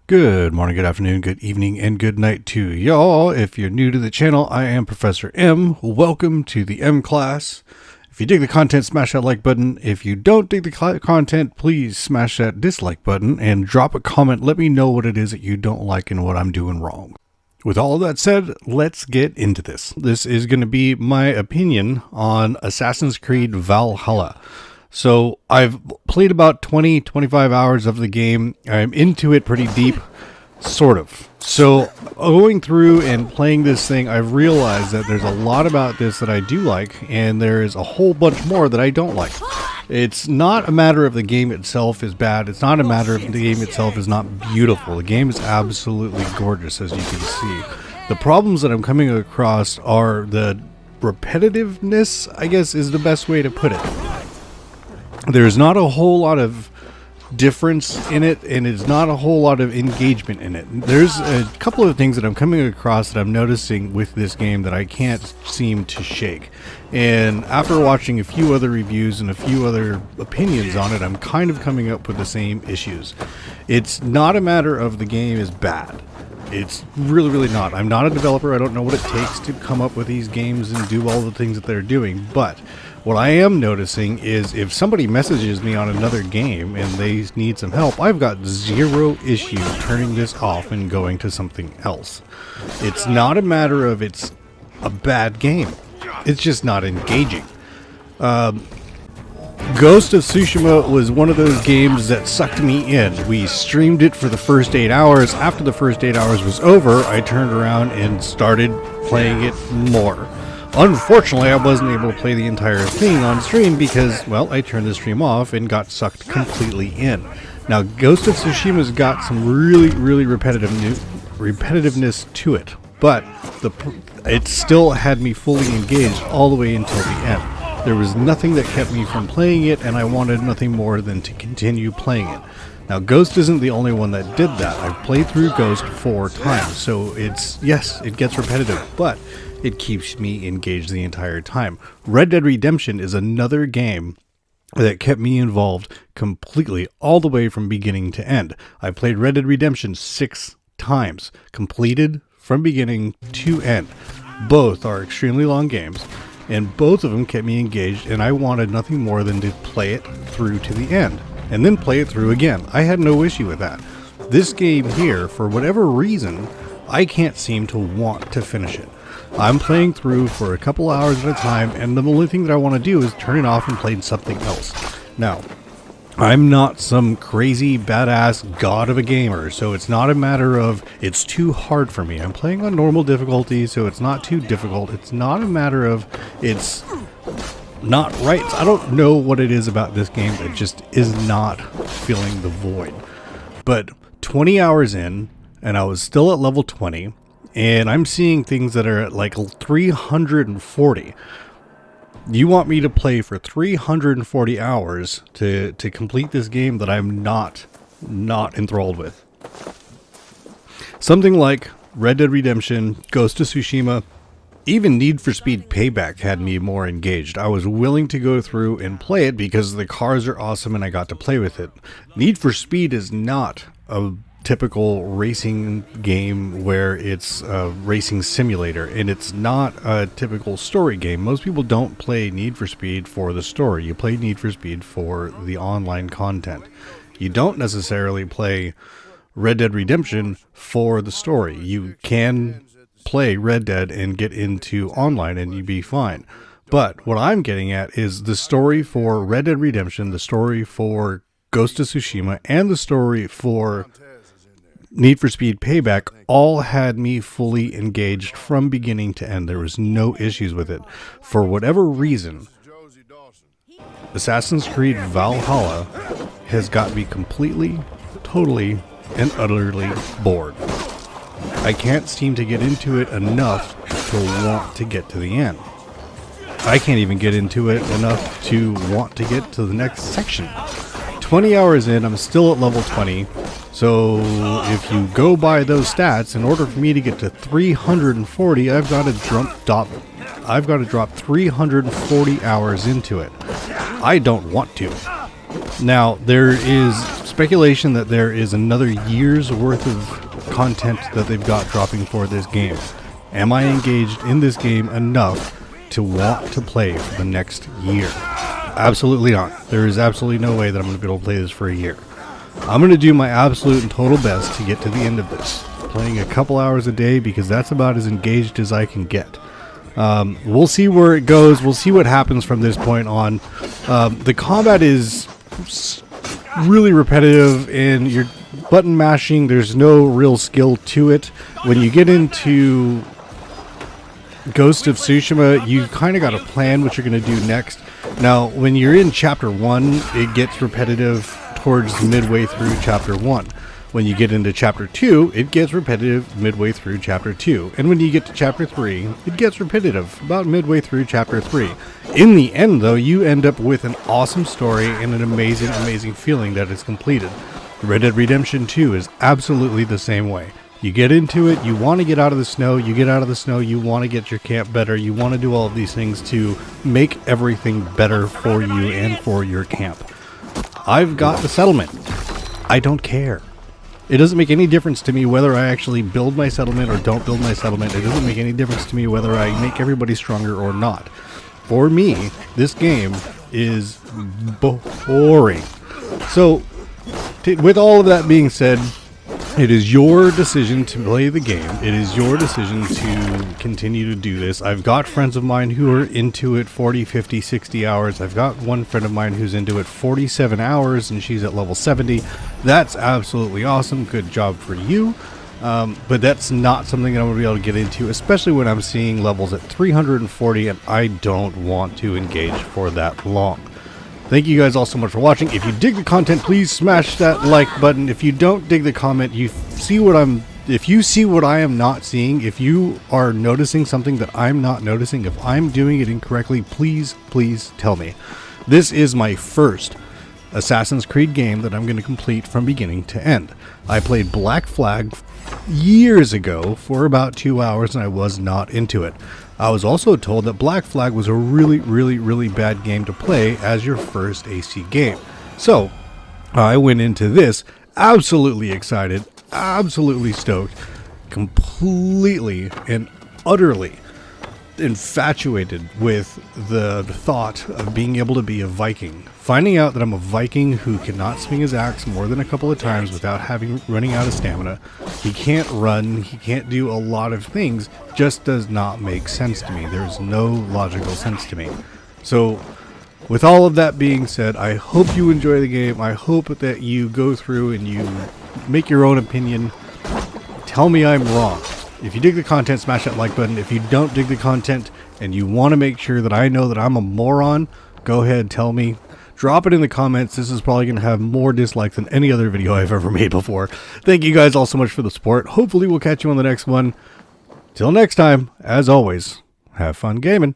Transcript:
Good morning, good afternoon, good evening, and good night to y'all. If you're new to the channel, I am Professor M. Welcome to the M class. If you dig the content, smash that like button. If you don't dig the content, please smash that dislike button and drop a comment. Let me know what it is that you don't like and what I'm doing wrong. With all of that said, let's get into this. This is going to be my opinion on Assassin's Creed Valhalla. So I've played about 20-25 hours of the game. I'm into it pretty deep, sort of. So going through and playing this thing, I've realized that there's a lot about this that I do like, and there's a whole bunch more that I don't like. It's not a matter of the game itself is bad. It's not a matter of the game itself is not beautiful. The game is absolutely gorgeous, as you can see. The problems that I'm coming across are the repetitiveness, I guess is the best way to put it. There's not a whole lot of difference in it, and it's not a whole lot of engagement in it. There's a couple of things that I'm coming across that I'm noticing with this game that I can't seem to shake. And after watching a few other reviews and a few other opinions on it, I'm kind of coming up with the same issues. It's not a matter of the game is bad. It's really not. I'm not a developer. I don't know what it takes to come up with these games and do all the things that they're doing, but what I am noticing is if somebody messages me on another game and they need some help, I've got zero issue turning this off and going to something else. It's not a matter of it's a bad game. It's just not engaging. Ghost of Tsushima was one of those games that sucked me in. We streamed it for the first 8 hours. After the first 8 hours was over, I turned around and started playing it more. Unfortunately, I wasn't able to play the entire thing on stream because, well, I turned the stream off and got sucked completely in. Now, Ghost of Tsushima's got some really repetitiveness to it, but it still had me fully engaged all the way until the end. There was nothing that kept me from playing it, and I wanted nothing more than to continue playing it. Now, Ghost isn't the only one that did that. I've played through Ghost 4 times, so yes, it gets repetitive, but it keeps me engaged the entire time. Red Dead Redemption is another game that kept me involved completely all the way from beginning to end. I played Red Dead Redemption 6 times, completed from beginning to end. Both are extremely long games, and both of them kept me engaged, and I wanted nothing more than to play it through to the end, and then play it through again. I had no issue with that. This game here, for whatever reason, I can't seem to want to finish it. I'm playing through for a couple hours at a time, and the only thing that I want to do is turn it off and play something else. Now, I'm not some crazy badass god of a gamer, so it's not a matter of it's too hard for me. I'm playing on normal difficulty, so it's not too difficult. It's not a matter of it's not right. I don't know what it is about this game that just is not filling the void. But 20 hours in, and I was still at level 20, and I'm seeing things that are at like 340. You want me to play for 340 hours to complete this game that I'm not enthralled with. Something like Red Dead Redemption, Ghost of Tsushima, even Need for Speed Payback had me more engaged. I was willing to go through and play it because the cars are awesome and I got to play with it. Need for Speed is not a typical racing game where it's a racing simulator, and it's not a typical story game. Most people don't play Need for Speed for the story. You play Need for Speed for the online content. You don't necessarily play Red Dead Redemption for the story. You can play Red Dead and get into online and you'd be fine. But what I'm getting at is the story for Red Dead Redemption, the story for Ghost of Tsushima, and the story for Need for Speed Payback all had me fully engaged from beginning to end. There was no issues with it. For whatever reason, Assassin's Creed Valhalla has got me completely, totally, and utterly bored. I can't seem to get into it enough to want to get to the end. I can't even get into it enough to want to get to the next section. 20 hours in, I'm still at level 20. So if you go by those stats, in order for me to get to 340, I've got to drop 340 hours into it. I don't want to. Now, there is speculation that there is another year's worth of content that they've got dropping for this game. Am I engaged in this game enough to want to play for the next year? Absolutely not. There is absolutely no way that I'm going to be able to play this for a year. I'm going to do my absolute and total best to get to the end of this, playing a couple hours a day, because that's about as engaged as I can get. We'll see where it goes. We'll see what happens from this point on. The combat is really repetitive, and you're button mashing. There's no real skill to it. When you get into Ghost of Tsushima, you kind of got to plan what you're going to do next. Now, when you're in Chapter 1, it gets repetitive towards midway through Chapter 1. When you get into Chapter 2, it gets repetitive midway through Chapter 2. And when you get to Chapter 3, it gets repetitive about midway through Chapter 3. In the end, though, you end up with an awesome story and an amazing, amazing feeling that it's completed. Red Dead Redemption 2 is absolutely the same way. You get into it, you want to get out of the snow, you get out of the snow, you want to get your camp better, you want to do all of these things to make everything better for you and for your camp. I've got the settlement. I don't care. It doesn't make any difference to me whether I actually build my settlement or don't build my settlement. It doesn't make any difference to me whether I make everybody stronger or not. For me, this game is boring. So, with all of that being said, it is your decision to play the game. It is your decision to continue to do this. I've got friends of mine who are into it 40, 50, 60 hours. I've got one friend of mine who's into it 47 hours, and she's at level 70. That's absolutely awesome. Good job for you. But that's not something that I'm going to be able to get into, especially when I'm seeing levels at 340, and I don't want to engage for that long. Thank you guys all so much for watching. If you dig the content, please smash that like button. If you don't dig the comment, if you see what I am not seeing, if you are noticing something that I'm not noticing, if I'm doing it incorrectly, please tell me. This is my first Assassin's Creed game that I'm going to complete from beginning to end. I played Black Flag years ago for about 2 hours, and I was not into it. I was also told that Black Flag was a really bad game to play as your first AC game. So, I went into this absolutely excited, absolutely stoked, completely and utterly infatuated with the thought of being able to be a Viking. Finding out that I'm a Viking who cannot swing his axe more than a couple of times without running out of stamina. He can't run, he can't do a lot of things, just does not make sense to me. There's no logical sense to me. So, with all of that being said, I hope you enjoy the game. I hope that you go through and you make your own opinion. Tell me I'm wrong. If you dig the content, smash that like button. If you don't dig the content and you want to make sure that I know that I'm a moron, go ahead and tell me. Drop it in the comments. This is probably going to have more dislikes than any other video I've ever made before. Thank you guys all so much for the support. Hopefully we'll catch you on the next one. Till next time, as always, have fun gaming.